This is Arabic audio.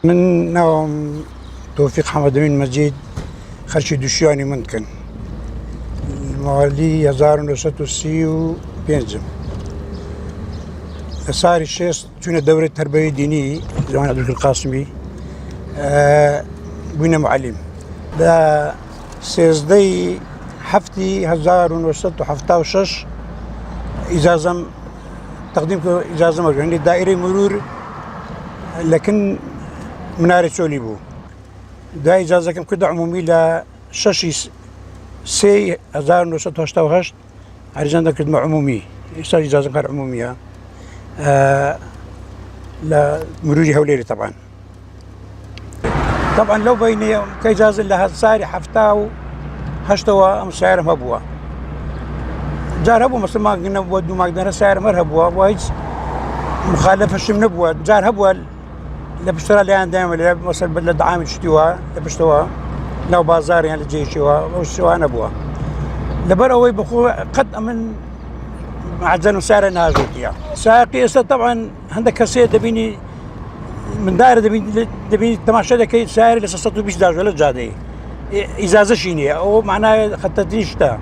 من نوم توفيق حمد أمين مجيد خرشي دوشياني ممكن موالي 1935 صار الشيخ كنا دورة تربية دينية زمان عبد القاسمي بوينا معلم دا سيزدي حفتي 1976 إجازة تقديم إجازة مرور يعني دائرة مرور لكن منارة سولي بو دا إجازة كم كده عمومي لشش سي 1988 عرجان دا كده عمومي إيش إجازة غير عمومية لمروري هوليري طبعا لو بيني كإجازة لها صار حفتاو هشتوا أم سعر مبوا جار هبوا مثل ما قلنا ودو ما قدرنا سعر مرهبوا وايد مخالفة شم نبوا جار هبوا اللي بشترى لي أنا دائما مثلا بلد عام شتوها اللي بشتوها لو بازار يعني الجيش شوا وشوا نبوا لبروي بخو قد من معزن سعر النازوتيا ساقي طبعا عندك كسيه دبيني من دائرة دبيني تماشى دكي سعر اللي سطو بيش داج ولا جادي إجازة شينية أو معناه خطتيش تا